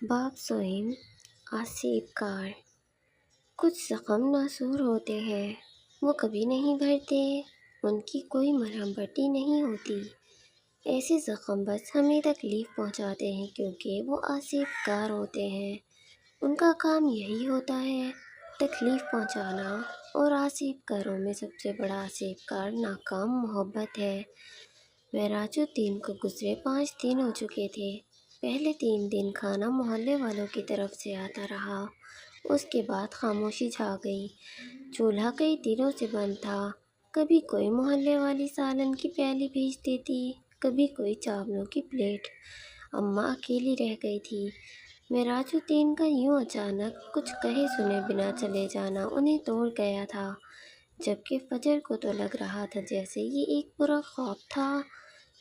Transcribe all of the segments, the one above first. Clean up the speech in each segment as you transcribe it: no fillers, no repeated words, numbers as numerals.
باب سوئم آصف کار۔ کچھ زخم ناسور ہوتے ہیں، وہ کبھی نہیں بھرتے، ان کی کوئی مرہم پٹی نہیں ہوتی۔ ایسے زخم بس ہمیں تکلیف پہنچاتے ہیں کیونکہ وہ آصف کار ہوتے ہیں۔ ان کا کام یہی ہوتا ہے، تکلیف پہنچانا، اور آصف کاروں میں سب سے بڑا آصف کار ناکام محبت ہے۔ معراج الدین کو گزرے 5 دن ہو چکے تھے۔ پہلے 3 دن کھانا محلے والوں کی طرف سے آتا رہا، اس کے بعد خاموشی چھا گئی۔ چولہا کئی دنوں سے بند تھا، کبھی کوئی محلے والی سالن کی پیالی بھیج دیتی، کبھی کوئی چاولوں کی پلیٹ۔ اماں اکیلی رہ گئی تھی۔ معراج الدین کا یوں اچانک کچھ کہے سنے بنا چلے جانا انہیں توڑ گیا تھا، جبکہ فجر کو تو لگ رہا تھا جیسے یہ ایک برا خواب تھا،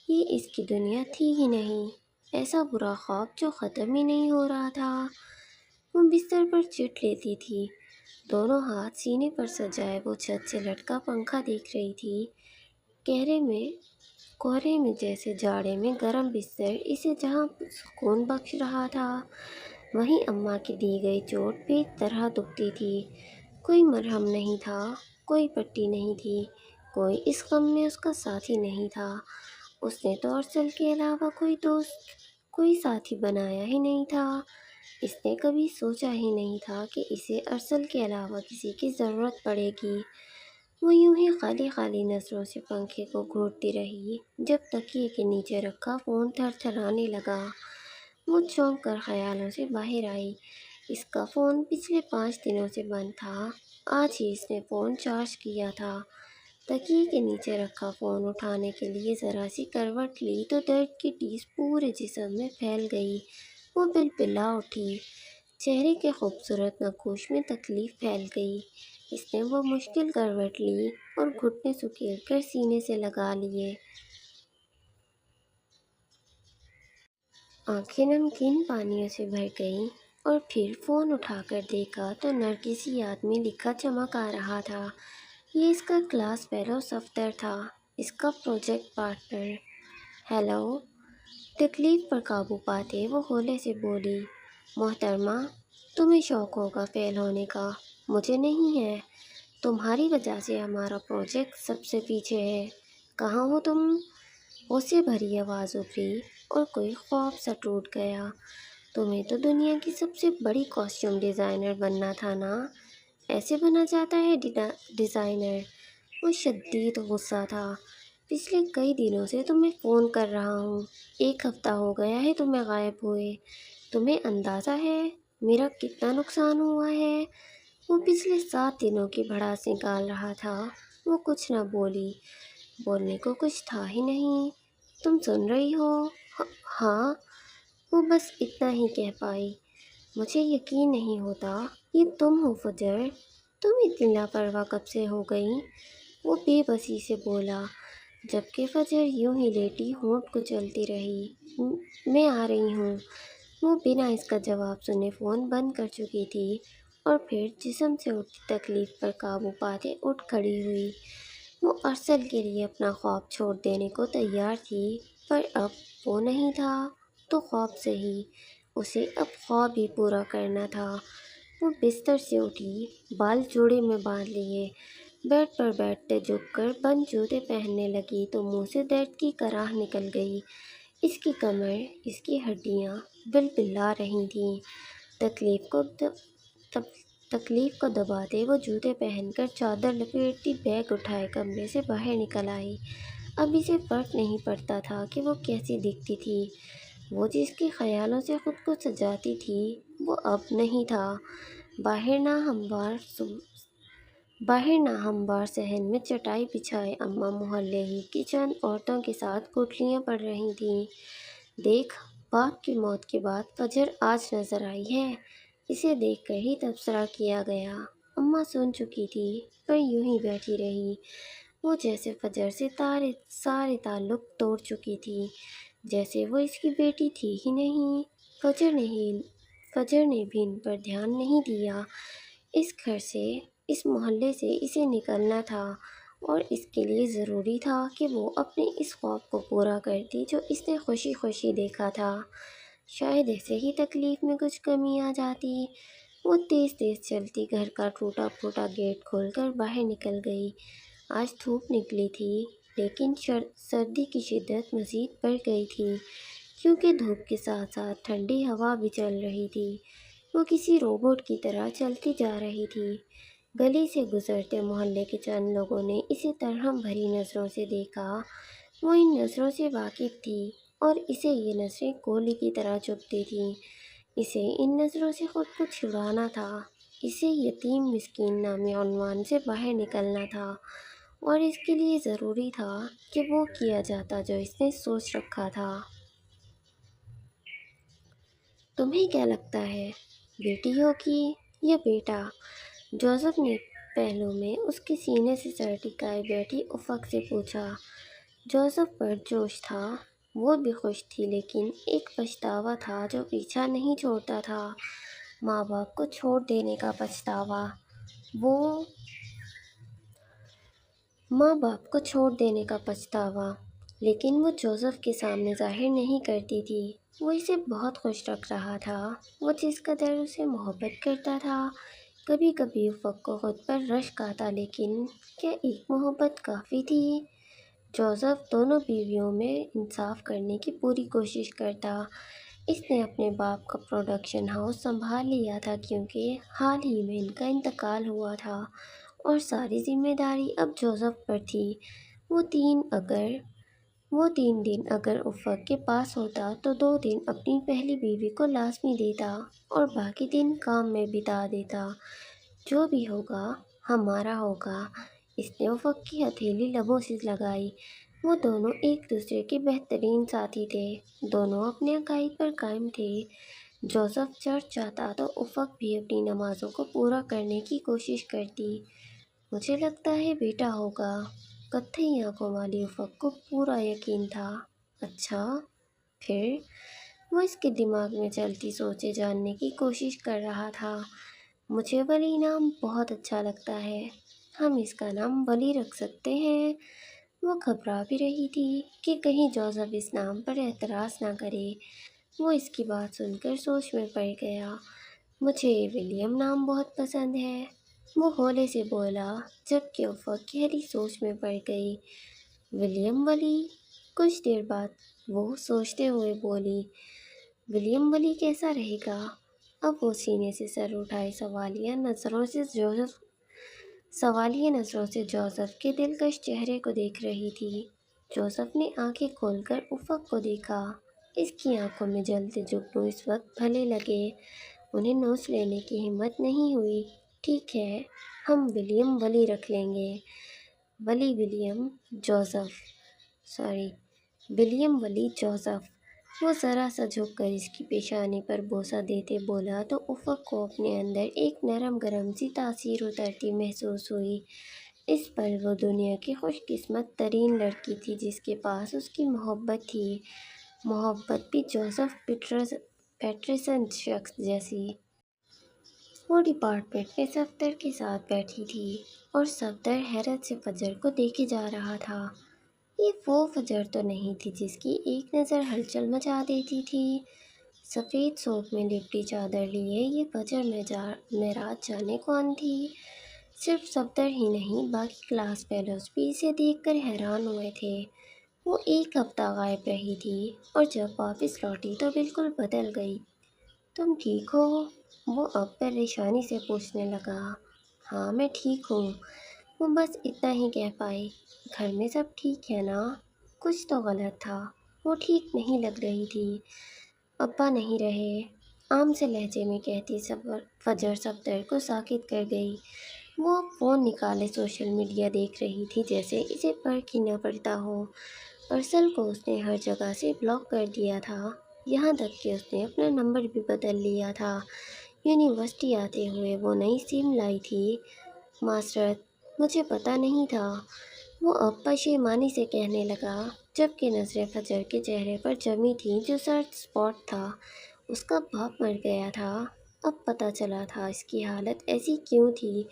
یہ اس کی دنیا تھی ہی نہیں، ایسا برا خواب جو ختم ہی نہیں ہو رہا تھا۔ وہ بستر پر چٹ لیتی تھی، دونوں ہاتھ سینے پر سجائے وہ چھت سے لٹکا پنکھا دیکھ رہی تھی۔ کوہرے میں جیسے جاڑے میں گرم بستر اسے جہاں سکون بخش رہا تھا، وہیں اماں کی دی گئی چوٹ بے طرح دکھتی تھی۔ کوئی مرہم نہیں تھا، کوئی پٹی نہیں تھی، کوئی اس غم میں اس کا ساتھی نہیں تھا۔ اس نے تو ارسل کے علاوہ کوئی دوست، کوئی ساتھی بنایا ہی نہیں تھا۔ اس نے کبھی سوچا ہی نہیں تھا کہ اسے ارسل کے علاوہ کسی کی ضرورت پڑے گی۔ وہ یوں ہی خالی خالی نظروں سے پنکھے کو گھورتی رہی جب تکیے کے نیچے رکھا فون تھر تھرانے لگا۔ وہ چونک کر خیالوں سے باہر آئی۔ اس کا فون پچھلے 5 دنوں سے بند تھا، آج ہی اس نے فون چارج کیا تھا۔ تکیے کے نیچے رکھا فون اٹھانے کے لیے ذرا سی کروٹ لی تو درد کی ٹیس پورے جسم میں پھیل گئی۔ وہ بلبلا اٹھی، چہرے کے خوبصورت نقوش میں تکلیف پھیل گئی۔ اس نے وہ مشکل کروٹ لی اور گھٹنے سکیڑ کر سینے سے لگا لیے۔ آنکھیں نمکین پانیوں سے بھر گئیں اور پھر فون اٹھا کر دیکھا تو نرگسی یاد میں لکھا چمک آ رہا تھا۔ یہ اس کا کلاس فیلو صفدر تھا، اس کا پروجیکٹ پارٹنر۔ ہیلو۔ تکلیف پر قابو پاتے وہ ہولے سے بولی، محترمہ، تمہیں شوق ہوگا فیل ہونے کا، مجھے نہیں ہے۔ تمہاری وجہ سے ہمارا پروجیکٹ سب سے پیچھے ہے۔ کہاں ہو تم؟ غصے بھری آواز ابھری اور کوئی خوف سا ٹوٹ گیا۔ تمہیں تو دنیا کی سب سے بڑی کاسٹیوم ڈیزائنر بننا تھا نا؟ ایسے بنا جاتا ہے ڈیزائنر؟ وہ شدید غصہ تھا۔ پچھلے کئی دنوں سے تمہیں فون کر رہا ہوں، 1 ہفتہ ہو گیا ہے تمہیں غائب ہوئے۔ تمہیں اندازہ ہے میرا کتنا نقصان ہوا ہے؟ وہ پچھلے 7 دنوں کی بھڑاس نکال رہا تھا۔ وہ کچھ نہ بولی، بولنے کو کچھ تھا ہی نہیں۔ تم سن رہی ہو؟ ہاں، وہ بس اتنا ہی کہہ پائی۔ مجھے یقین نہیں ہوتا یہ تم ہو فجر، تم اتنی لاپرواہ کب سے ہو گئی؟ وہ بے بسی سے بولا، جبکہ فجر یوں ہی لیٹی ہونٹ کچلتی رہی۔ میں آ رہی ہوں۔ وہ بنا اس کا جواب سنے فون بند کر چکی تھی اور پھر جسم سے اٹھتی تکلیف پر قابو پاتے اٹھ کھڑی ہوئی۔ وہ ارسل کے لیے اپنا خواب چھوڑ دینے کو تیار تھی، پر اب وہ نہیں تھا تو خواب سہی، اسے اب خواب ہی پورا کرنا تھا۔ وہ بستر سے اٹھی، بال جوڑے میں باندھ لیے، بیڈ پر بیٹھتے جھک کر بند جوتے پہننے لگی تو منہ سے درد کی کراہ نکل گئی۔ اس کی کمر، اس کی ہڈیاں بلبلا رہی تھیں۔ تکلیف کو دباتے وہ جوتے پہن کر چادر لپیٹتی بیگ اٹھائے کمرے سے باہر نکل آئی۔ اب اسے فرق نہیں پڑتا تھا کہ وہ کیسی دکھتی تھی۔ وہ جس کے خیالوں سے خود کو سجاتی تھی وہ اب نہیں تھا۔ باہر نہ ہموار صحن میں چٹائی بچھائے اماں محلے ہی کی چند عورتوں کے ساتھ گٹھلیاں پڑھ رہی تھیں۔ دیکھ، باپ کی موت کے بعد فجر آج نظر آئی ہے، اسے دیکھ کر ہی تبصرہ کیا گیا۔ اماں سن چکی تھی پر یوں ہی بیٹھی رہی، وہ جیسے فجر سے سارے تعلق توڑ چکی تھی، جیسے وہ اس کی بیٹی تھی ہی نہیں۔ فجر نے بھی ان پر دھیان نہیں دیا۔ اس گھر سے، اس محلے سے اسے نکلنا تھا اور اس کے لیے ضروری تھا کہ وہ اپنے اس خواب کو پورا کرتی جو اس نے خوشی خوشی دیکھا تھا۔ شاید ایسے ہی تکلیف میں کچھ کمی آ جاتی۔ وہ تیز تیز چلتی گھر کا ٹوٹا پھوٹا گیٹ کھول کر باہر نکل گئی۔ آج دھوپ نکلی تھی لیکن سردی کی شدت مزید بڑھ گئی تھی، کیونکہ دھوپ کے ساتھ ساتھ ٹھنڈی ہوا بھی چل رہی تھی۔ وہ کسی روبوٹ کی طرح چلتی جا رہی تھی۔ گلی سے گزرتے محلے کے چند لوگوں نے اسے ترہم بھری نظروں سے دیکھا۔ وہ ان نظروں سے واقف تھی اور اسے یہ نظریں گولی کی طرح چبھتی تھیں۔ اسے ان نظروں سے خود کو چھڑانا تھا۔ اسے یتیم مسکین نامی عنوان سے باہر نکلنا تھا، اور اس کے لیے ضروری تھا کہ وہ کیا جاتا جو اس نے سوچ رکھا تھا۔ تمہیں کیا لگتا ہے، بیٹی ہوگی یا بیٹا؟ جوزف نے پہلو میں اس کے سینے سے سر ٹکائے بیٹھی افق سے پوچھا۔ جوزف پر جوش تھا، وہ بھی خوش تھی، لیکن ایک پچھتاوا تھا جو پیچھا نہیں چھوڑتا تھا۔ ماں باپ کو چھوڑ دینے کا پچھتاوا۔ وہ ماں باپ کو چھوڑ دینے کا پچھتاوا، لیکن وہ جوزف کے سامنے ظاہر نہیں کرتی تھی۔ وہ اسے بہت خوش رکھ رہا تھا، وہ جس قدر اسے محبت کرتا تھا۔ کبھی کبھی افق کو خود پر رشک آتا، لیکن کیا ایک محبت کافی تھی؟ جوزف دونوں بیویوں میں انصاف کرنے کی پوری کوشش کرتا۔ اس نے اپنے باپ کا پروڈکشن ہاؤس سنبھال لیا تھا، کیونکہ حال ہی میں ان کا انتقال ہوا تھا، اور ساری ذمہ داری اب جوزف پر تھی۔ وہ 3 دن اگر افق کے پاس ہوتا تو 2 دن اپنی پہلی بیوی کو لازمی دیتا اور باقی دن کام میں بتا دیتا۔ جو بھی ہوگا ہمارا ہوگا، اس نے افق کی ہتھیلی لبوں سے لگائی۔ وہ دونوں ایک دوسرے کے بہترین ساتھی تھے، دونوں اپنے عقائد پر قائم تھے۔ جوزف چرچ جاتا تو افق بھی اپنی نمازوں کو پورا کرنے کی کوشش کرتی۔ مجھے لگتا ہے بیٹا ہوگا۔ کتھئی آنکھوں والی افق کو پورا یقین تھا۔ اچھا، پھر؟ وہ اس کے دماغ میں چلتی سوچیں جاننے کی کوشش کر رہا تھا۔ مجھے ولی نام بہت اچھا لگتا ہے، ہم اس کا نام ولی رکھ سکتے ہیں۔ وہ گھبرا بھی رہی تھی کہ کہیں جوزف اس نام پر اعتراض نہ کرے۔ وہ اس کی بات سن کر سوچ میں پڑ گیا۔ مجھے ولیم نام بہت پسند ہے، وہ ہولے سے بولا، جبکہ افق گہری سوچ میں پڑ گئی۔ ولیم ولی؟ کچھ دیر بعد وہ سوچتے ہوئے بولی، ولیم ولی کیسا رہے گا؟ اب وہ سینے سے سر اٹھائے سوالیہ نظروں سے جوزف کے دلکش چہرے کو دیکھ رہی تھی۔ جوزف نے آنکھیں کھول کر افق کو دیکھا۔ اس کی آنکھوں میں جلتے جگنو اس وقت بھلے لگے، انہیں نوچ لینے کی ہمت نہیں ہوئی۔ ٹھیک ہے، ہم ولیم ولی رکھ لیں گے۔ ولیم ولی جوزف۔ وہ ذرا سا جھک کر اس کی پیشانی پر بوسہ دیتے بولا تو افق کو اپنے اندر ایک نرم گرم سی تاثیر اترتی محسوس ہوئی۔ اس پل وہ دنیا کی خوش قسمت ترین لڑکی تھی جس کے پاس اس کی محبت تھی، محبت بھی جوزف پیٹرسن شخص جیسی۔ وہ ڈپارٹمنٹ میں صفدر کے ساتھ بیٹھی تھی اور صفدر حیرت سے فجر کو دیکھے جا رہا تھا۔ یہ وہ فجر تو نہیں تھی جس کی ایک نظر ہلچل مچا دیتی تھی۔ سفید صوف میں لپٹی چادر لیے یہ فجر معراج جانے کون تھی؟ صرف صفدر ہی نہیں، باقی کلاس فیلوز بھی اسے دیکھ کر حیران ہوئے تھے۔ وہ 1 ہفتہ غائب رہی تھی اور جب واپس لوٹی تو بالکل بدل گئی۔ تم ٹھیک ہو؟ وہ اب پریشانی سے پوچھنے لگا۔ ہاں میں ٹھیک ہوں، وہ بس اتنا ہی کہہ پائی۔ گھر میں سب ٹھیک ہے نا؟ کچھ تو غلط تھا، وہ ٹھیک نہیں لگ رہی تھی۔ ابا نہیں رہے، عام سے لہجے میں کہتی فجر صفدر کو ساکت کر گئی۔ وہ اب فون نکالے سوشل میڈیا دیکھ رہی تھی، جیسے اسے فرق ہی نہ پڑتا ہو۔ ارسل کو اس نے ہر جگہ سے بلاک کر دیا تھا، یہاں تک کہ اس نے اپنا نمبر بھی بدل لیا تھا۔ یونیورسٹی آتے ہوئے وہ نئی سم لائی تھی۔ معذرت، مجھے پتہ نہیں تھا، وہ اب پشیمانی سے کہنے لگا، جبکہ نظریں فجر کے چہرے پر جمی تھیں جو سرد اسپاٹ تھا۔ اس کا باپ مر گیا تھا، اب پتہ چلا تھا اس کی حالت ایسی کیوں تھی۔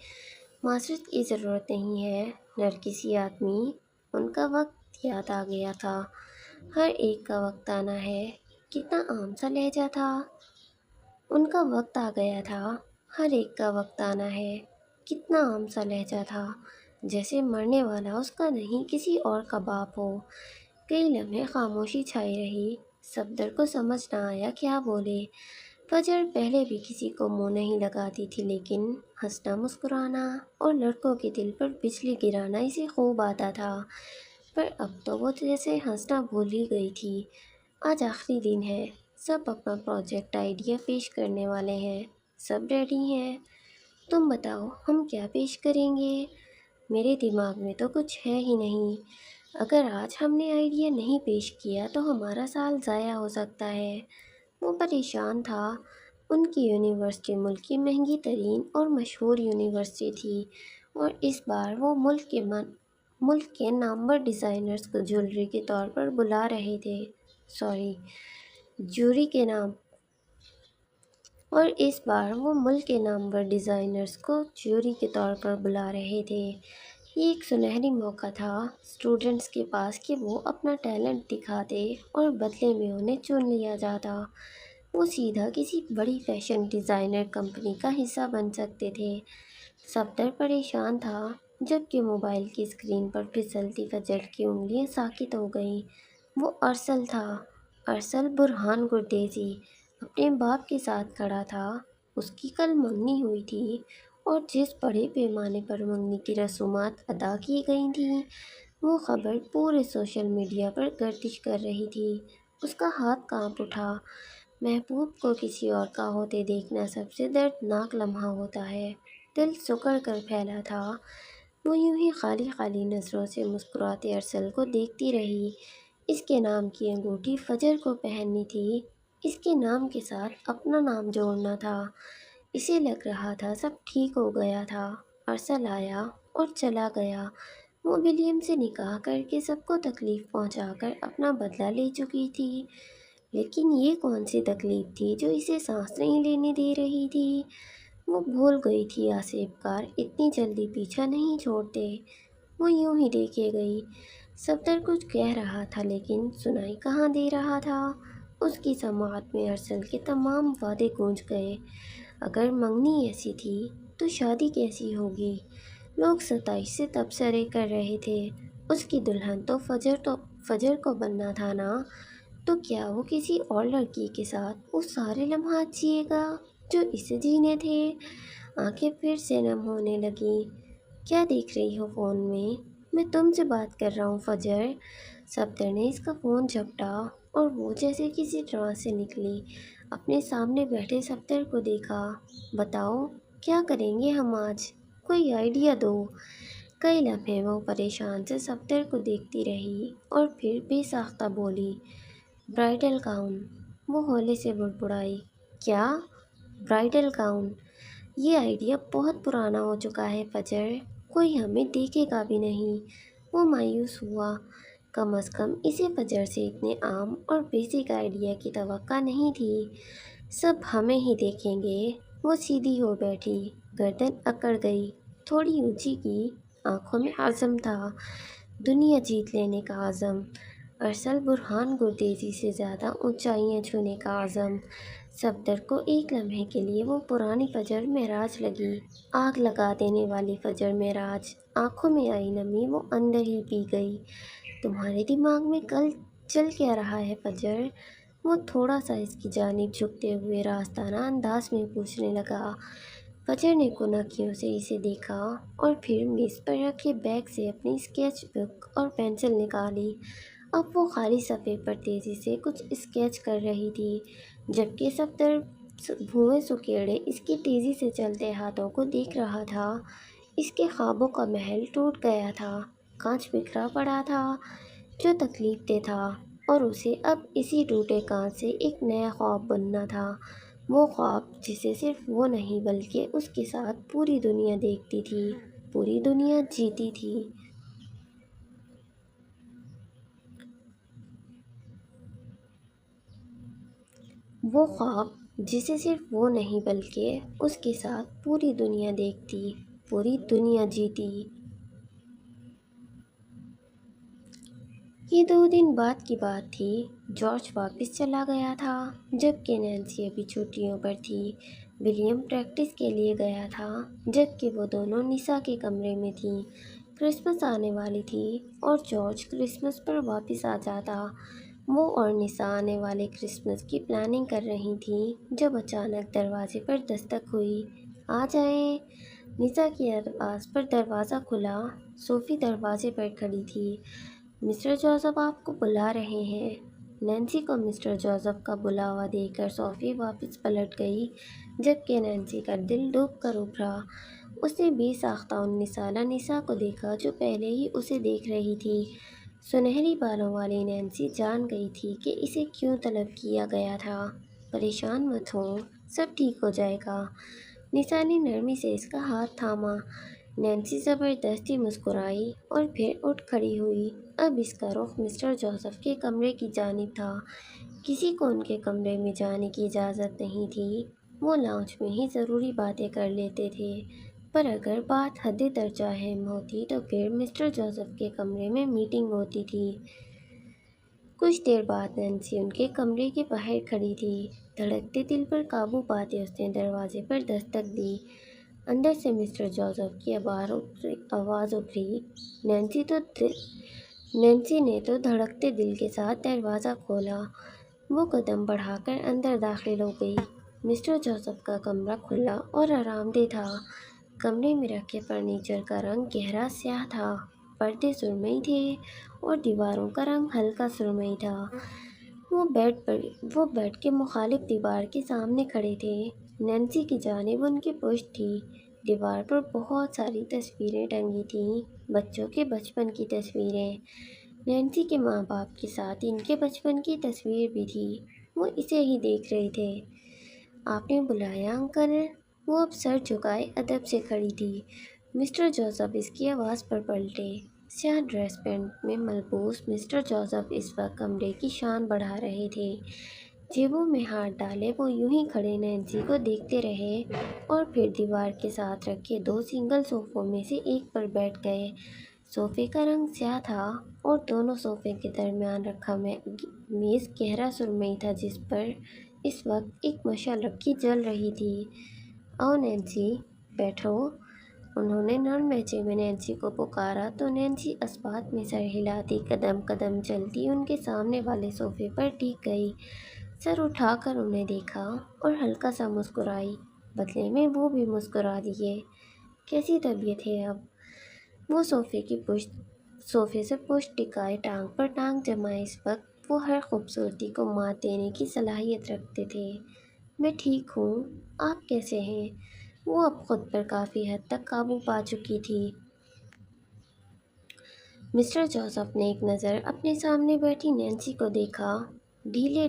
معذرت کی ضرورت نہیں ہے نرگسی آدمی، ان کا وقت یاد آ گیا تھا۔ ہر ایک کا وقت آنا ہے۔ کتنا عام سا لہجہ تھا، ان کا وقت آ گیا تھا، ہر ایک کا وقت آنا ہے۔ کتنا عام سا لہجہ تھا، جیسے مرنے والا اس کا نہیں کسی اور کا باپ ہو۔ کئی لمحے خاموشی چھائی رہی، صفدر کو سمجھ نہ آیا کیا بولے۔ فجر پہلے بھی کسی کو منہ نہیں لگاتی تھی، لیکن ہنسنا مسکرانا اور لڑکوں کے دل پر بجلی گرانا اسے خوب آتا تھا۔ پر اب تو وہ جیسے ہنسنا بھول ہی گئی تھی۔ آج آخری دن ہے، سب اپنا پروجیکٹ آئیڈیا پیش کرنے والے ہیں، سب ریڈی ہیں۔ تم بتاؤ ہم کیا پیش کریں گے؟ میرے دماغ میں تو کچھ ہے ہی نہیں۔ اگر آج ہم نے آئیڈیا نہیں پیش کیا تو ہمارا سال ضائع ہو سکتا ہے۔ وہ پریشان تھا۔ ان کی یونیورسٹی ملک کی مہنگی ترین اور مشہور یونیورسٹی تھی، اور اس بار وہ ملک کے نامور ڈیزائنرز کو جیوری کے طور پر بلا رہے تھے۔ جوری کے نام اور اس بار وہ ملک کے نامور ڈیزائنرز کو جیوری کے طور پر بلا رہے تھے۔ یہ ایک سنہری موقع تھا اسٹوڈنٹس کے پاس کہ وہ اپنا ٹیلنٹ دکھاتے اور بدلے میں انہیں چن لیا جاتا۔ وہ سیدھا کسی بڑی فیشن ڈیزائنر کمپنی کا حصہ بن سکتے تھے۔ صفدر پریشان تھا، جبکہ موبائل کی اسکرین پر پھسلتی فجر کی انگلیاں ساکت ہو گئیں۔ وہ ارسل تھا، ارسل برہان گردیزی، اپنے باپ کے ساتھ کھڑا تھا۔ اس کی کل منگنی ہوئی تھی، اور جس بڑے پیمانے پر منگنی کی رسومات ادا کی گئی تھیں، وہ خبر پورے سوشل میڈیا پر گردش کر رہی تھی۔ اس کا ہاتھ کانپ اٹھا۔ محبوب کو کسی اور کا ہوتے دیکھنا سب سے دردناک لمحہ ہوتا ہے۔ دل سکڑ کر پھیلا تھا۔ وہ یوں ہی خالی خالی نظروں سے مسکراتے ارسل کو دیکھتی رہی۔ اس کے نام کی انگوٹھی فجر کو پہننی تھی، اس کے نام کے ساتھ اپنا نام جوڑنا تھا۔ اسے لگ رہا تھا سب ٹھیک ہو گیا تھا۔ ارسل آیا اور چلا گیا۔ وہ ولیم سے نکاح کر کے سب کو تکلیف پہنچا کر اپنا بدلہ لے چکی تھی، لیکن یہ کون سی تکلیف تھی جو اسے سانس نہیں لینے دے رہی تھی؟ وہ بھول گئی تھی آصف کار اتنی جلدی پیچھا نہیں چھوڑتے۔ وہ یوں ہی دیکھے گئی۔ صفدر کچھ کہہ رہا تھا لیکن سنائی کہاں دے رہا تھا۔ اس کی سماعت میں ارسل کے تمام وعدے گونج گئے۔ اگر منگنی ایسی تھی تو شادی کیسی ہوگی؟ لوگ 27 سے تبصرے کر رہے تھے۔ اس کی دلہن تو فجر کو بننا تھا نا، تو کیا وہ کسی اور لڑکی کے ساتھ وہ سارے لمحات جیے گا جو اسے جینے تھے؟ آنکھیں پھر سے نم ہونے لگیں۔ کیا دیکھ رہی ہو فون میں تم سے بات کر رہا ہوں فجر۔ صفدر نے اس کا فون جھپٹا اور وہ جیسے کسی ٹرانس سے نکلی، اپنے سامنے بیٹھے صفدر کو دیکھا۔ بتاؤ کیا کریں گے ہم آج؟ کوئی آئیڈیا دو۔ کئی لمحے وہ پریشان سے صفدر کو دیکھتی رہی اور پھر بے ساختہ بولی، برائڈل گاؤن۔ وہ ہولے سے بڑبڑائی، کیا؟ Bridal gown? یہ آئیڈیا بہت پرانا ہو چکا ہے فجر، کوئی ہمیں دیکھے گا بھی نہیں۔ وہ مایوس ہوا۔ کم از کم اسے فجر سے اتنے عام اور بیسک آئیڈیا کی توقع نہیں تھی۔ سب ہمیں ہی دیکھیں گے۔ وہ سیدھی ہو بیٹھی، گردن اکڑ گئی، تھوڑی اونچی کی، آنکھوں میں عزم تھا، دنیا جیت لینے کا عزم، ارسل برہان گردیزی سے زیادہ اونچائیاں چھونے کا عزم۔ صفدر کو ایک لمحے کے لیے وہ پرانی فجر معراج لگی، آگ لگا دینے والی فجر معراج۔ آنکھوں میں آئی نمی وہ اندر ہی پی گئی۔ تمہارے دماغ میں کل چل کیا رہا ہے فجر؟ وہ تھوڑا سا اس کی جانب جھکتے ہوئے راستانہ انداز میں پوچھنے لگا۔ فجر نے کھنکیوں سے اسے دیکھا اور پھر میز پر رکھے بیگ سے اپنی اسکیچ بک اور پینسل نکالی۔ اب وہ خالی صفحے پر تیزی سے کچھ اسکیچ کر رہی تھی، جبکہ صفدر بھویں سکیڑے اس کی تیزی سے چلتے ہاتھوں کو دیکھ رہا تھا۔ اس کے خوابوں کا محل ٹوٹ گیا تھا، کانچ بکھرا پڑا تھا جو تکلیف دہ تھا، اور اسے اب اسی ٹوٹے کانچ سے ایک نیا خواب بننا تھا۔ وہ خواب جسے صرف وہ نہیں بلکہ اس کے ساتھ پوری دنیا دیکھتی تھی، پوری دنیا جیتی تھی۔ وہ خواب جسے صرف وہ نہیں بلکہ اس کے ساتھ پوری دنیا دیکھتی، پوری دنیا جیتی۔ یہ 2 دن بعد کی بات تھی۔ جارج واپس چلا گیا تھا جبکہ نینسی ابھی چھٹیوں پر تھی۔ ولیم پریکٹس کے لیے گیا تھا جبکہ وہ دونوں نسا کے کمرے میں تھیں۔ کرسمس آنے والی تھی اور جارج کرسمس پر واپس آ جاتا۔ وہ اور نسا آنے والے کرسمس کی پلاننگ کر رہی تھیں جب اچانک دروازے پر دستک ہوئی۔ آ جائیں۔ نسا کی آواز پر دروازہ کھلا۔ صوفی دروازے پر کھڑی تھی۔ مسٹر جوزف آپ کو بلا رہے ہیں۔ نینسی کو مسٹر جوزف کا بلاوا دیکھ کر صوفی واپس پلٹ گئی جبکہ نینسی کا دل ڈوب کر ابھرا۔ اس نے بے ساختہ 19 سالہ نسا کو دیکھا جو پہلے ہی اسے دیکھ رہی تھی۔ سنہری بالوں والی نینسی جان گئی تھی کہ اسے کیوں طلب کیا گیا تھا۔ پریشان مت ہو، سب ٹھیک ہو جائے گا۔ نسا نے نرمی سے اس کا ہاتھ تھاما۔ نینسی زبردستی مسکرائی اور پھر اٹھ کھڑی ہوئی۔ اب اس کا رخ مسٹر جوزف کے کمرے کی جانب تھا۔ کسی کو ان کے کمرے میں جانے کی اجازت نہیں تھی۔ وہ لاؤنج میں ہی ضروری باتیں کر لیتے تھے، پر اگر بات حد درجہ اہم ہوتی تو پھر مسٹر جوزف کے کمرے میں میٹنگ ہوتی تھی۔ کچھ دیر بعد نینسی ان کے کمرے کے باہر کھڑی تھی۔ دھڑکتے دل پر قابو پاتے اس نے دروازے پر دستک دی۔ اندر سے مسٹر جوزف کی آواز ابھری۔ نینسی نے تو دھڑکتے دل کے ساتھ دروازہ کھولا۔ وہ قدم بڑھا کر اندر داخل ہو گئی۔ مسٹر جوزف کا کمرہ کھلا اور آرام دہ تھا۔ کمرے میں رکھے فرنیچر کا رنگ گہرا سیاہ تھا، پردے سرمئی تھے اور دیواروں کا رنگ ہلکا سرمئی تھا۔ وہ بیڈ کے مخالف دیوار کے سامنے کھڑے تھے۔ نینسی کی جانب ان کی پشت تھی۔ دیوار پر بہت ساری تصویریں ٹنگی تھیں، بچوں کے بچپن کی تصویریں۔ نینسی کے ماں باپ کے ساتھ ان کے بچپن کی تصویر بھی تھی۔ وہ اسے ہی دیکھ رہے تھے۔ آپ نے بلایا انکل؟ وہ اب سر جھکائے ادب سے کھڑی تھی۔ مسٹر جوزف اس کی آواز پر پلٹے۔ سیاہ ڈریس پینٹ میں ملبوس مسٹر جوزف اس وقت کمرے کی شان بڑھا رہے تھے۔ جیبوں میں ہاتھ ڈالے وہ یوں ہی کھڑے نینسی کو دیکھتے رہے اور پھر دیوار کے ساتھ رکھے 2 سنگل صوفوں میں سے ایک پر بیٹھ گئے۔ صوفے کا رنگ سیاہ تھا اور دونوں صوفے کے درمیان رکھا میز گہرا سرمئی تھا جس پر اس وقت ایک مشعل رکھی جل رہی تھی۔ آؤ نینسی، بیٹھو۔ انہوں نے نرم لہجے میں نینسی کو پکارا تو نینسی اثبات میں سر ہلاتی قدم قدم چلتی ان کے سامنے والے صوفے پر ٹک گئی۔ سر اٹھا کر انہیں دیکھا اور ہلکا سا مسکرائی۔ بدلے میں وہ بھی مسکرا دیے۔ کیسی طبیعت ہے اب؟ وہ صوفے سے پشت ٹکائے ٹانگ پر ٹانگ جمائے اس وقت وہ ہر خوبصورتی کو مات دینے کی صلاحیت رکھتے تھے۔ میں ٹھیک ہوں، آپ کیسے ہیں؟ وہ اب خود پر کافی حد تک قابو پا چکی تھی۔ مسٹر جوزف نے ایک نظر اپنے سامنے بیٹھی نینسی کو دیکھا۔ ڈھیلے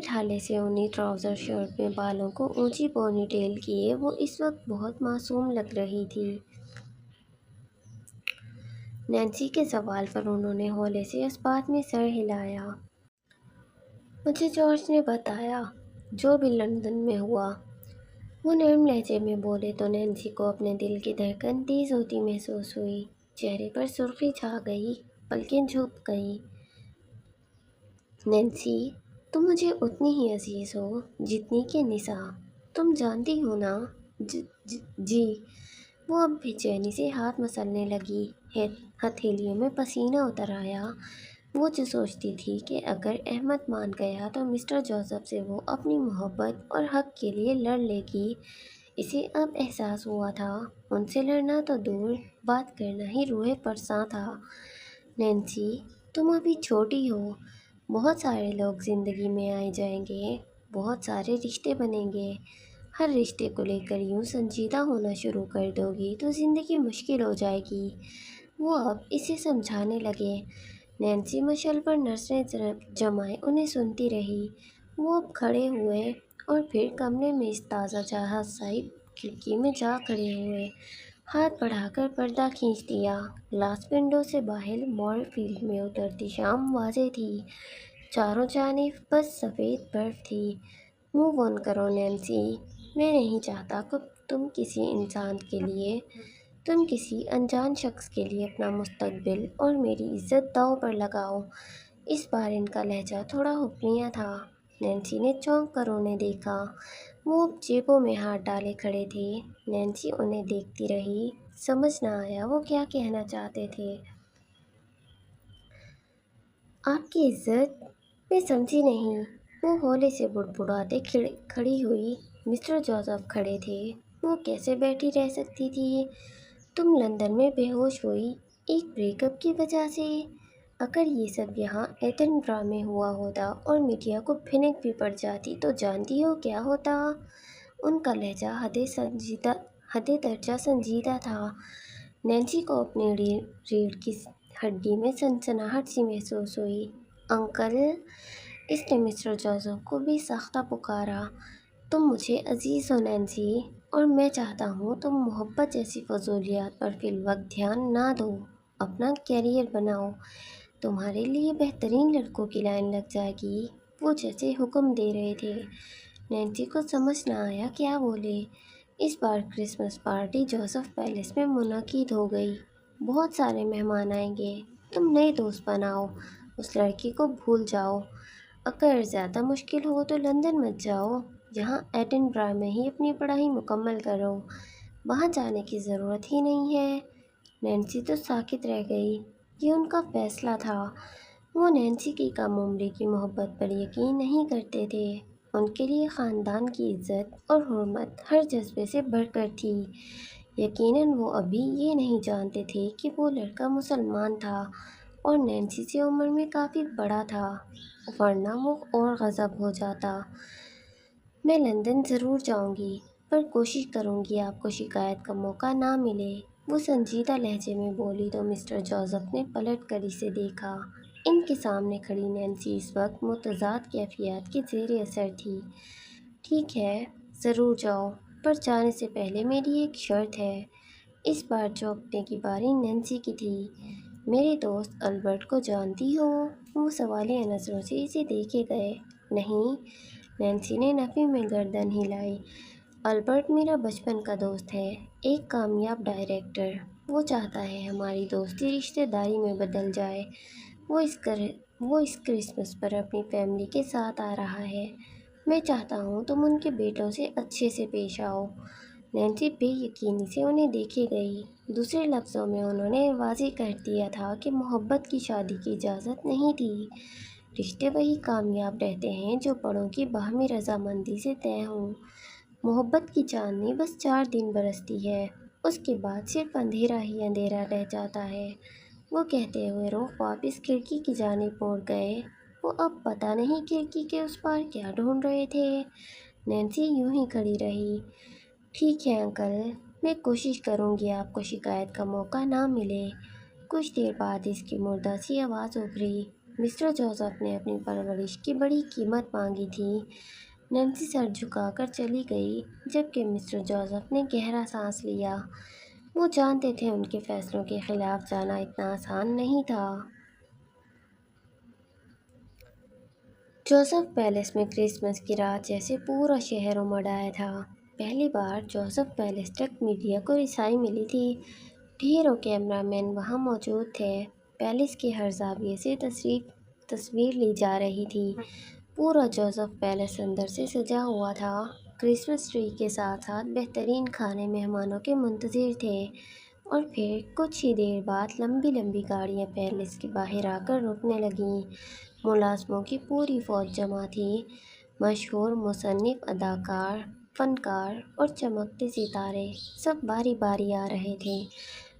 ڈھالے سے اونی ٹراؤزر شرٹ میں بالوں کو اونچی پونی ٹیل کیے وہ اس وقت بہت معصوم لگ رہی تھی۔ نینسی کے سوال پر انہوں نے ہولے سے اثبات میں سر ہلایا۔ مجھے جارج نے بتایا، جو بھی لندن میں ہوا۔ وہ نرم لہجے میں بولے تو نینسی کو اپنے دل کی دھڑکن تیز ہوتی محسوس ہوئی۔ چہرے پر سرخی چھا گئی، پلکیں جھک گئیں۔ نینسی، تم مجھے اتنی ہی عزیز ہو جتنی کہ نسا، تم جانتی ہو نا؟ جی۔ وہ اب بے چینی سے ہاتھ مسلنے لگی، ہتھیلیوں میں پسینہ اتر آیا۔ وہ جو سوچتی تھی کہ اگر احمد مان گیا تو مسٹر جوزف سے وہ اپنی محبت اور حق کے لیے لڑ لے گی، اسے اب احساس ہوا تھا ان سے لڑنا تو دور، بات کرنا ہی روح فرساں تھا۔ نینسی، تم ابھی چھوٹی ہو، بہت سارے لوگ زندگی میں آئے جائیں گے، بہت سارے رشتے بنیں گے۔ ہر رشتے کو لے کر یوں سنجیدہ ہونا شروع کر دو گی تو زندگی مشکل ہو جائے گی۔ وہ اب اسے سمجھانے لگے۔ نینسی مشعل پر نظریں جمائے انہیں سنتی رہی۔ وہ اب کھڑے ہوئے اور پھر کمرے میں اس تازہ چاہت صاحب کھڑکی میں جا کھڑے ہوئے۔ ہاتھ بڑھا کر پردہ کھینچ دیا۔ گلاس ونڈو سے باہر مور فیلڈ میں اترتی شام واضح تھی۔ چاروں جانب بس سفید برف تھی۔ موو آن کرو نینسی، میں نہیں چاہتا کہ تم کسی انسان کے لیے تم کسی انجان شخص کے لیے اپنا مستقبل اور میری عزت داؤ پر لگاؤ۔ اس بار ان کا لہجہ تھوڑا حکمیہ تھا۔ نینسی نے چونک کر انہیں دیکھا۔ وہ اب جیبوں میں ہاتھ ڈالے کھڑے تھے۔ نینسی انہیں دیکھتی رہی۔ سمجھ نہ آیا وہ کیا کہنا چاہتے تھے۔ آپ کی عزت؟ میں سمجھی نہیں۔ وہ ہولے سے بڑبڑاتے کھڑی ہوئی۔ مسٹر جوزف کھڑے تھے۔ وہ کیسے بیٹھی رہ سکتی تھی؟ تم لندن میں بے ہوش ہوئی ایک بریک اپ کی وجہ سے؟ اگر یہ سب یہاں ایڈنبرا میں ہوا ہوتا اور میڈیا کو بھنک بھی پڑ جاتی تو جانتی ہو کیا ہوتا؟ ان کا لہجہ حد درجہ سنجیدہ تھا۔ نینسی کو اپنی ریڑھ کی ہڈی میں سنسناہٹ سی محسوس ہوئی۔ انکل! اس نے مسٹر جوزف کو بھی ساختہ پکارا۔ تم مجھے عزیز ہو نینسی، اور میں چاہتا ہوں تم محبت جیسی فضولیات پر فی الوقت دھیان نہ دو۔ اپنا کیریئر بناؤ۔ تمہارے لیے بہترین لڑکوں کی لائن لگ جائے گی۔ وہ جیسے حکم دے رہے تھے۔ نینسی کو سمجھ نہ آیا کیا بولے۔ اس بار کرسمس پارٹی جوزف پیلس میں منعقد ہو گئی۔ بہت سارے مہمان آئیں گے۔ تم نئے دوست بناؤ۔ اس لڑکی کو بھول جاؤ۔ اگر زیادہ مشکل ہو تو لندن مت جاؤ۔ یہاں ایڈنبرا میں ہی اپنی پڑھائی مکمل کرو۔ وہاں جانے کی ضرورت ہی نہیں ہے۔ نینسی تو ساکت رہ گئی۔ یہ ان کا فیصلہ تھا۔ وہ نینسی کی کم عمری کی محبت پر یقین نہیں کرتے تھے۔ ان کے لیے خاندان کی عزت اور حرمت ہر جذبے سے بڑھ کر تھی۔ یقیناً وہ ابھی یہ نہیں جانتے تھے کہ وہ لڑکا مسلمان تھا اور نینسی سے عمر میں کافی بڑا تھا، ورنہ وہ اور غضب ہو جاتا۔ میں لندن ضرور جاؤں گی، پر کوشش کروں گی آپ کو شکایت کا موقع نہ ملے۔ وہ سنجیدہ لہجے میں بولی تو مسٹر جوزف نے پلٹ کر اسے دیکھا۔ ان کے سامنے کھڑی نینسی اس وقت متضاد کیفیات کے زیر اثر تھی۔ ٹھیک ہے، ضرور جاؤ، پر جانے سے پہلے میری ایک شرط ہے۔ اس بار چونکنے کی باری نینسی کی تھی۔ میرے دوست البرٹ کو جانتی ہو؟ وہ سوالیہ نظروں سے اسے دیکھے گئے۔ نہیں۔ نینسی نے نفی میں گردن ہلائی۔ البرٹ میرا بچپن کا دوست ہے، ایک کامیاب ڈائریکٹر۔ وہ چاہتا ہے ہماری دوستی رشتہ داری میں بدل جائے۔ وہ اس کرسمس پر اپنی فیملی کے ساتھ آ رہا ہے۔ میں چاہتا ہوں تم ان کے بیٹوں سے اچھے سے پیش آؤ۔ نینسی بے یقینی سے انہیں دیکھے گئی۔ دوسرے لفظوں میں انہوں نے واضح کر دیا تھا کہ محبت کی شادی کی اجازت نہیں تھی۔ رشتے وہی کامیاب رہتے ہیں جو بڑوں کی باہمی رضامندی سے طے ہوں۔ محبت کی چاندنی بس 4 دن برستی ہے، اس کے بعد صرف اندھیرا ہی اندھیرا رہ جاتا ہے۔ وہ کہتے ہوئے رخ واپس کھڑکی کی جانب موڑ گئے۔ وہ اب پتہ نہیں کھڑکی کے اس پار کیا ڈھونڈ رہے تھے۔ نینسی یوں ہی کھڑی رہی۔ ٹھیک ہے انکل، میں کوشش کروں گی آپ کو شکایت کا موقع نہ ملے۔ کچھ دیر بعد اس کی مردہ سی آواز ابھری۔ مسٹر جوزف نے اپنی پرورش کی بڑی قیمت مانگی تھی۔ نینسی سر جھکا کر چلی گئی، جبکہ مسٹر جوزف نے گہرا سانس لیا۔ وہ جانتے تھے ان کے فیصلوں کے خلاف جانا اتنا آسان نہیں تھا۔ جوزف پیلس میں کرسمس کی رات جیسے پورا شہر امڑ آیا تھا۔ پہلی بار جوزف پیلس تک میڈیا کو رسائی ملی تھی۔ ڈھیروں کیمرہ مین وہاں موجود تھے۔ پیلس کے ہر زاویے سے تصویر لی جا رہی تھی۔ پورا جوزف پیلس اندر سے سجا ہوا تھا۔ کرسمس ٹری کے ساتھ ساتھ بہترین کھانے مہمانوں کے منتظر تھے۔ اور پھر کچھ ہی دیر بعد لمبی لمبی گاڑیاں پیلس کے باہر آ کر رکنے لگیں۔ ملازموں کی پوری فوج جمع تھی۔ مشہور مصنف، اداکار، فنکار اور چمکتے ستارے سب باری باری آ رہے تھے۔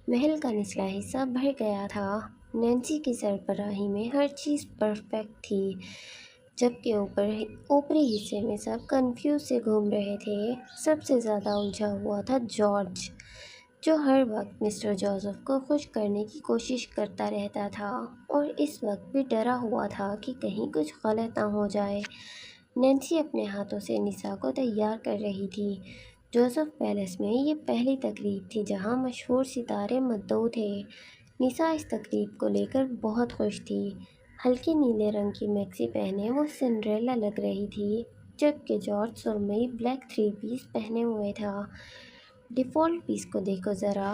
محل کا نچلا حصہ بھر گیا تھا۔ نینسی کی سربراہی میں ہر چیز پرفیکٹ تھی، جبکہ اوپری حصے میں سب کنفیوز سے گھوم رہے تھے۔ سب سے زیادہ الجھا ہوا تھا جارج، جو ہر وقت مسٹر جوزف کو خوش کرنے کی کوشش کرتا رہتا تھا اور اس وقت بھی ڈرا ہوا تھا کہ کہیں کچھ غلط نہ ہو جائے۔ نینسی اپنے ہاتھوں سے نسا کو تیار کر رہی تھی۔ جوزف پیلس میں یہ پہلی تقریب تھی جہاں مشہور ستارے مدعو تھے۔ نسا اس تقریب کو لے کر بہت خوش تھی۔ ہلکے نیلے رنگ کی میکسی پہنے وہ سنڈریلا لگ رہی تھی، جبکہ جارج سرمئی بلیک 3 پیس پہنے ہوئے تھا۔ ڈیفالٹ پیس کو دیکھو ذرا۔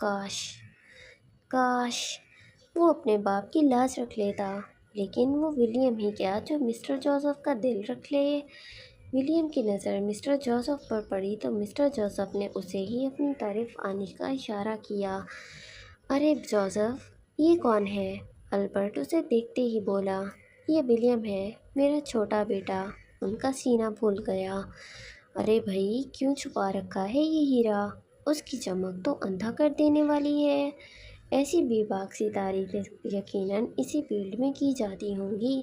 کاش کاش وہ اپنے باپ کی لاج رکھ لیتا، لیکن وہ ولیم ہی کیا جو مسٹر جوزف کا دل رکھ لے۔ ولیم کی نظر مسٹر جوزف پر پڑی تو مسٹر جوزف نے اسے ہی اپنی طرف آنے کا اشارہ کیا۔ ارے جوزف، یہ کون ہے؟ البرٹ اسے دیکھتے ہی بولا۔ یہ ولیم ہے، میرا چھوٹا بیٹا۔ ان کا سینہ پھول گیا۔ ارے بھائی، کیوں چھپا رکھا ہے یہ ہیرا؟ اس کی چمک تو اندھا کر دینے والی ہے۔ ایسی بے باک سی تعریفیں یقیناً اسی فیلڈ میں کی جاتی ہوں گی۔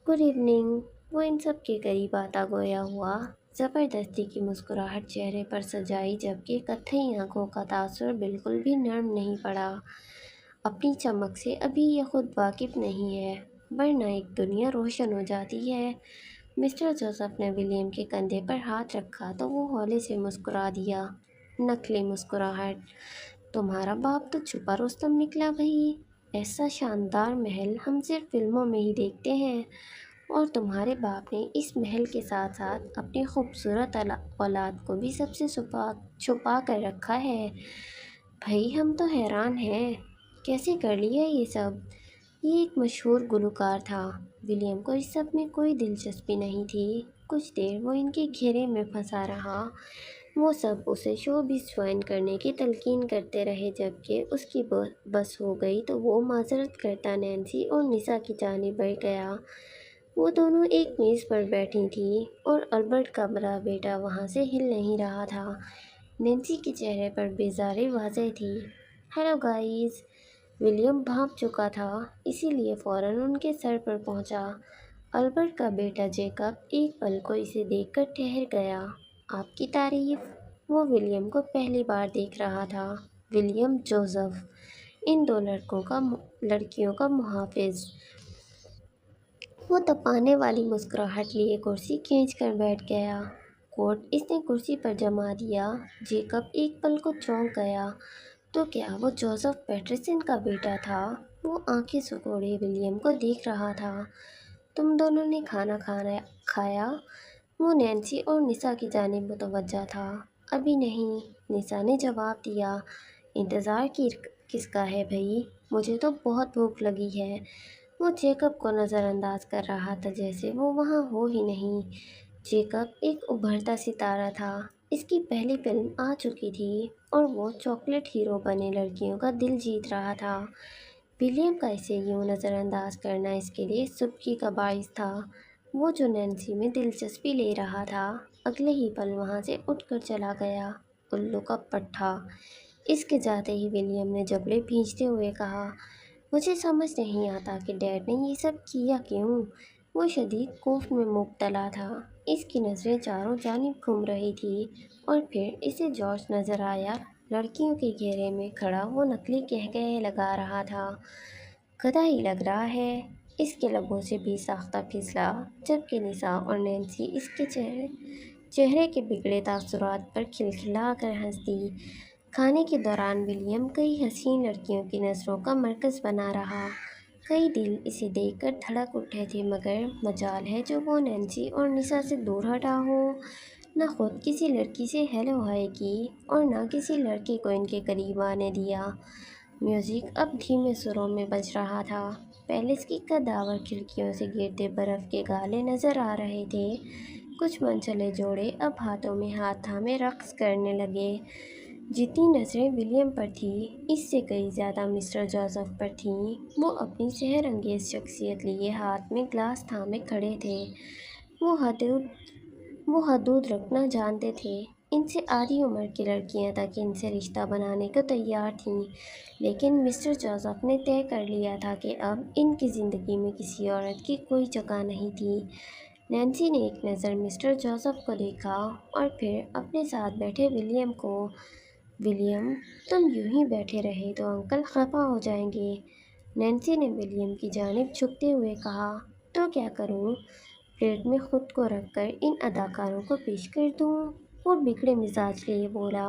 Good evening. وہ ان سب کے قریب آتا گویا ہوا، زبردستی کی مسکراہٹ چہرے پر سجائی، جبکہ کتھئی آنکھوں کا تاثر بالکل بھی نرم نہیں پڑا۔ اپنی چمک سے ابھی یہ خود واقف نہیں ہے، ورنہ ایک دنیا روشن ہو جاتی ہے۔ مسٹر جوزف نے ولیم کے کندھے پر ہاتھ رکھا تو وہ ہولے سے مسکرا دیا۔ نقلی مسکراہٹ۔ تمہارا باپ تو چھپا رستم نکلا بھائی۔ ایسا شاندار محل ہم صرف فلموں میں ہی دیکھتے ہیں، اور تمہارے باپ نے اس محل کے ساتھ ساتھ اپنی خوبصورت اولاد کو بھی سب سے چھپا کر رکھا ہے۔ بھائی ہم تو حیران ہیں، کیسے کر لیا یہ سب؟ یہ ایک مشہور گلوکار تھا۔ ولیم کو اس سب میں کوئی دلچسپی نہیں تھی۔ کچھ دیر وہ ان کے گھیرے میں پھنسا رہا۔ وہ سب اسے شوبز جوائن کرنے کی تلقین کرتے رہے، جبکہ اس کی بس ہو گئی تو وہ معذرت کرتا نینسی اور نیسا کی جانب بڑھ گیا۔ وہ دونوں ایک میز پر بیٹھی تھیں اور البرٹ کا بڑا بیٹا وہاں سے ہل نہیں رہا تھا۔ نینسی کے چہرے پر بیزاری واضح تھی۔ Hello guys. ولیم بھانپ چکا تھا، اسی لیے فوراً ان کے سر پر پہنچا۔ البرٹ کا بیٹا جیکب ایک پل کو اسے دیکھ کر ٹھہر گیا۔ آپ کی تعریف؟ وہ ولیم کو پہلی بار دیکھ رہا تھا۔ ولیم جوزف، ان دو لڑکیوں کا محافظ۔ وہ تپانے والی مسکراہٹ لیے کرسی کھینچ کر بیٹھ گیا۔ کوٹ اس نے کرسی پر جما دیا۔ جیکب ایک پل کو چونک گیا۔ تو کیا وہ جوزف پیٹرسن کا بیٹا تھا؟ وہ آنکھیں سکوڑے ولیم کو دیکھ رہا تھا۔ تم دونوں نے کھانا کھایا؟ وہ نینسی اور نیسا کی جانب متوجہ تھا۔ ابھی نہیں، نیسا نے جواب دیا۔ انتظار کس کا ہے بھائی؟ مجھے تو بہت بھوک لگی ہے۔ وہ جیکب کو نظر انداز کر رہا تھا جیسے وہ وہاں ہو ہی نہیں۔ جیکب ایک ابھرتا ستارہ تھا۔ اس کی پہلی فلم آ چکی تھی اور وہ چاکلیٹ ہیرو بنے لڑکیوں کا دل جیت رہا تھا۔ ولیم کا اسے یوں نظر انداز کرنا اس کے لیے سبکی کا باعث تھا۔ وہ جو نینسی میں دلچسپی لے رہا تھا، اگلے ہی پل وہاں سے اٹھ کر چلا گیا۔ الو کا پٹھا۔ اس کے جاتے ہی ولیم نے جبڑے بھینچتے ہوئے کہا، مجھے سمجھ نہیں آتا کہ ڈیڈ نے یہ سب کیا کیوں؟ وہ شدید خوف میں مبتلا تھا۔ اس کی نظریں چاروں جانب گھوم رہی تھیں، اور پھر اسے جارج نظر آیا۔ لڑکیوں کے گھیرے میں کھڑا وہ نقلی قہقہے لگا رہا تھا۔ گدھا ہی لگ رہا ہے۔ اس کے لبوں سے بھی ساختہ پھسلا، جبکہ نیسا اور نینسی اس کے چہرے کے بگڑے تاثرات پر کھلکھلا کر ہنس دی۔ کھانے کے دوران ولیم کئی حسین لڑکیوں کی نظروں کا مرکز بنا رہا۔ کئی دل اسے دیکھ کر دھڑک اٹھے تھے، مگر مجال ہے جو وہ نینسی اور نیسا سے دور ہٹا ہو۔ نہ خود کسی لڑکی سے ہیلو ہائی کی اور نہ کسی لڑکے کو ان کے قریب آنے دیا۔ میوزک اب دھیمے سروں میں بج رہا تھا۔ پیلس کی قداور کھڑکیوں سے گرتے برف کے گالے نظر آ رہے تھے۔ کچھ منچلے جوڑے اب ہاتھوں میں ہاتھ تھامے رقص کرنے لگے۔ جتنی نظریں ولیم پر تھیں، اس سے کئی زیادہ مسٹر جوزف پر تھیں۔ وہ اپنی سحر انگیز شخصیت لیے ہاتھ میں گلاس تھامے کھڑے تھے۔ وہ حدود رکھنا جانتے تھے۔ ان سے آدھی عمر کی لڑکیاں تک ان سے رشتہ بنانے کو تیار تھیں، لیکن مسٹر جوزف نے طے کر لیا تھا کہ اب ان کی زندگی میں کسی عورت کی کوئی جگہ نہیں تھی۔ نینسی نے ایک نظر مسٹر جوزف کو دیکھا اور پھر اپنے ساتھ بیٹھے ولیم کو۔ ولیم، تم یوں ہی بیٹھے رہے تو انکل خفا ہو جائیں گے۔ نینسی نے ولیم کی جانب جھکتے ہوئے کہا۔ تو کیا کروں؟ پلیٹ میں خود کو رکھ کر ان اداکاروں کو پیش کر دوں؟ وہ بگڑے مزاج لیے بولا۔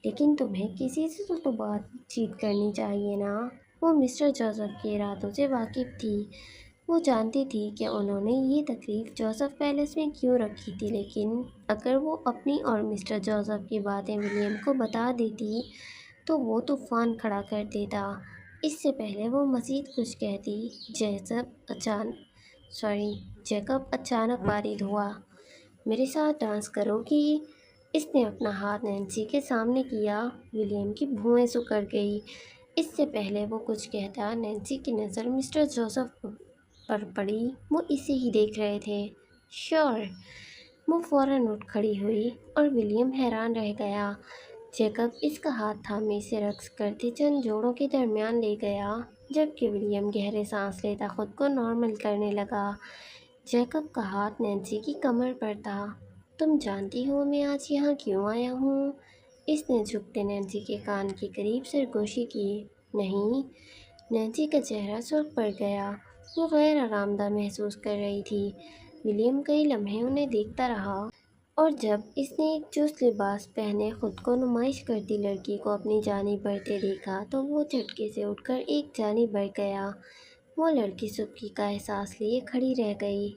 لیکن تمہیں کسی سے تو بات چیت کرنی چاہیے نا۔ وہ مسٹر جوزف کے ارادوں سے واقف تھی۔ وہ جانتی تھی کہ انہوں نے یہ تکلیف جوزف پیلس میں کیوں رکھی تھی، لیکن اگر وہ اپنی اور مسٹر جوزف کی باتیں ولیم کو بتا دیتی تو وہ طوفان کھڑا کر دیتا۔ اس سے پہلے وہ مزید کچھ کہتی، جیکب اچانک وارد ہوا۔ میرے ساتھ ڈانس کرو گی؟ اس نے اپنا ہاتھ نینسی کے سامنے کیا۔ ولیم کی بھویں سکڑ گئی۔ اس سے پہلے وہ کچھ کہتا، نینسی کی نظر مسٹر جوزف پر پڑی۔ وہ اسے ہی دیکھ رہے تھے۔ شور! وہ فوراً اٹھ کھڑی ہوئی اور ولیم حیران رہ گیا۔ جیکب اس کا ہاتھ تھامے اسے رقص کرتے چند جوڑوں کے درمیان لے گیا، جبکہ ولیم گہرے سانس لیتا خود کو نارمل کرنے لگا۔ جیکب کا ہاتھ نینسی کی کمر پر تھا۔ تم جانتی ہو میں آج یہاں کیوں آیا ہوں؟ اس نے جھکتے نینسی کے کان کے قریب سرگوشی کی۔ نہیں۔ نینسی کا چہرہ سرخ پڑ گیا۔ وہ غیر آرام دہ محسوس کر رہی تھی۔ ولیم کئی لمحے انہیں دیکھتا رہا، اور جب اس نے ایک چست لباس پہنے خود کو نمائش کرتی لڑکی کو اپنی جانب بڑھتے دیکھا تو وہ جھٹکے سے اٹھ کر ایک جانب بڑھ گیا۔ وہ لڑکی سستی کا احساس لیے کھڑی رہ گئی۔